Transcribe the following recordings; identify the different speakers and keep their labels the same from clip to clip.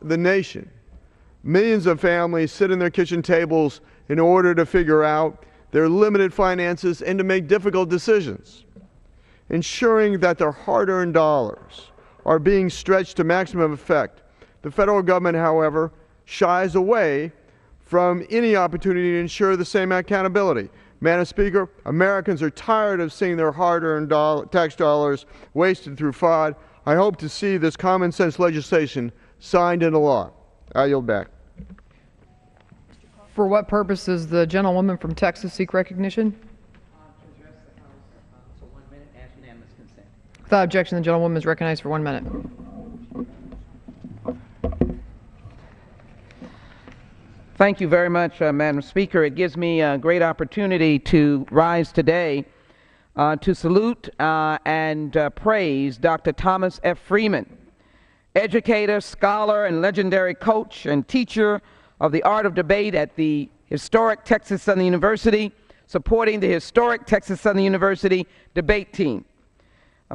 Speaker 1: the nation. Millions of families sit in their kitchen tables in order to figure out their limited finances and to make difficult decisions. Ensuring that their hard-earned dollars are being stretched to maximum effect. The federal government, however, shies away from any opportunity to ensure the same accountability. Madam Speaker, Americans are tired of seeing their hard-earned tax dollars wasted through fraud. I hope to see this common sense legislation signed into law. I yield back.
Speaker 2: For what purpose does the gentlewoman from Texas seek recognition?
Speaker 3: To address the House for 1 minute, ask unanimous consent.
Speaker 2: Without objection, the gentlewoman is recognized for 1 minute.
Speaker 3: Thank you very much, Madam Speaker. It gives me a great opportunity to rise today to salute and praise Dr. Thomas F. Freeman, educator, scholar, and legendary coach and teacher of the art of debate at the historic Texas Southern University, supporting the historic Texas Southern University debate team.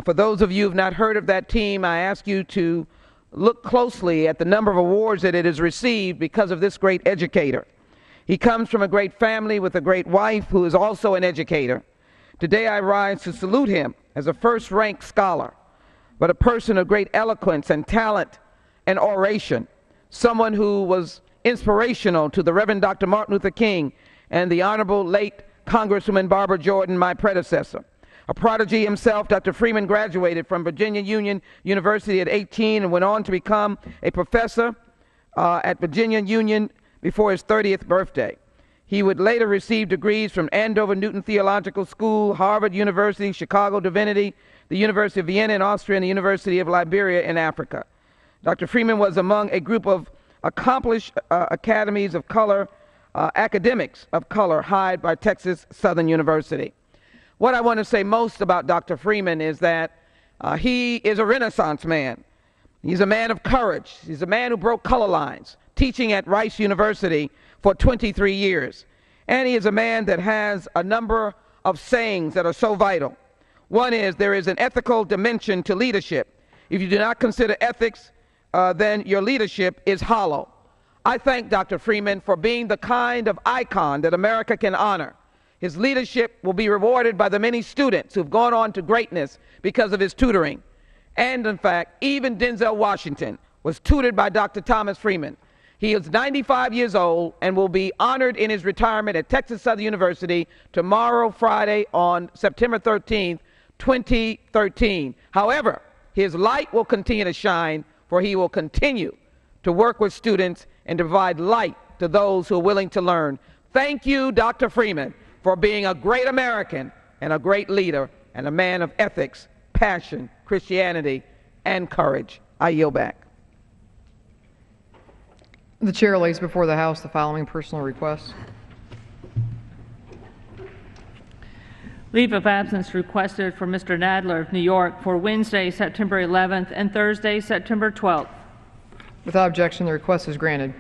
Speaker 3: For those of you who have not heard of that team, I ask you to look closely at the number of awards that it has received because of this great educator. He comes from a great family with a great wife who is also an educator. Today I rise to salute him as a first-ranked scholar, but a person of great eloquence and talent and oration, someone who was inspirational to the Reverend Dr. Martin Luther King and the Honorable late Congresswoman Barbara Jordan, my predecessor. A prodigy himself, Dr. Freeman graduated from Virginia Union University at 18 and went on to become a professor at Virginia Union before his 30th birthday. He would later receive degrees from Andover Newton Theological School, Harvard University, Chicago Divinity, the University of Vienna in Austria, and the University of Liberia in Africa. Dr. Freeman was among a group of accomplished academies of color, academics of color, hired by Texas Southern University. What I want to say most about Dr. Freeman is that he is a Renaissance man. He's a man of courage. He's a man who broke color lines, teaching at Rice University for 23 years. And he is a man that has a number of sayings that are so vital. One is, there is an ethical dimension to leadership. If you do not consider ethics, then your leadership is hollow. I thank Dr. Freeman for being the kind of icon that America can honor. His leadership will be rewarded by the many students who've gone on to greatness because of his tutoring. And in fact, even Denzel Washington was tutored by Dr. Thomas Freeman. He is 95 years old and will be honored in his retirement at Texas Southern University tomorrow, Friday, on September 13th, 2013. However, his light will continue to shine, for he will continue to work with students and provide light to those who are willing to learn. Thank you, Dr. Freeman, for being a great American and a great leader and a man of ethics, passion, Christianity, and courage. I yield back.
Speaker 2: The chair lays before the House the following personal requests.
Speaker 4: Leave of absence requested for Mr. Nadler of New York for Wednesday, September 11th and Thursday, September 12th.
Speaker 2: Without objection, the request is granted.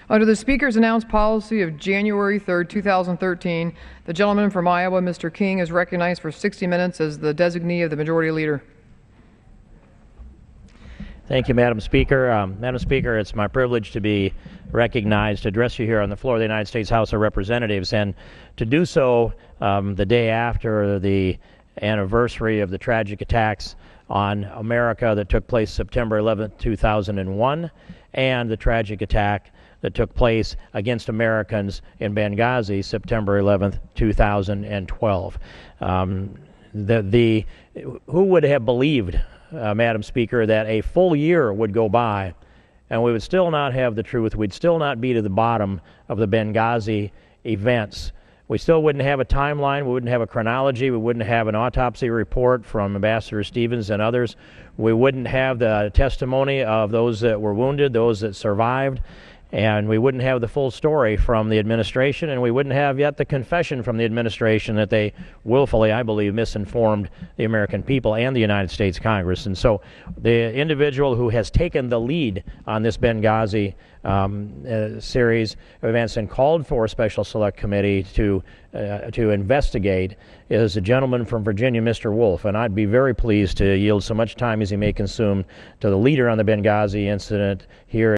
Speaker 2: Under the Speaker's announced policy of January 3rd, 2013, the gentleman from Iowa, Mr. King, is recognized for 60 minutes as the designee of the Majority Leader.
Speaker 5: Thank you, Madam Speaker. Madam Speaker, it's my privilege to be recognized to address you here on the floor of the United States House of Representatives, and to do so the day after the anniversary of the tragic attacks on America that took place September 11th, 2001, and the tragic attack that took place against Americans in Benghazi September 11th, 2012. Who would have believed, Madam Speaker, that a full year would go by and we would still not have the truth? We'd still not be to the bottom of the Benghazi events. We still wouldn't have a timeline. We wouldn't have a chronology. We wouldn't have an autopsy report from Ambassador Stevens and others. We wouldn't have the testimony of those that were wounded, those that survived. and we wouldn't have the full story from the administration, and we wouldn't have yet the confession from the administration that they willfully, I believe, misinformed the American people and the United States Congress. And so the individual who has taken the lead on this Benghazi series of events and called for a special select committee to investigate is a gentleman from Virginia, Mr. Wolf, and I'd be very pleased to yield so much time as he may consume to the leader on the Benghazi incident here.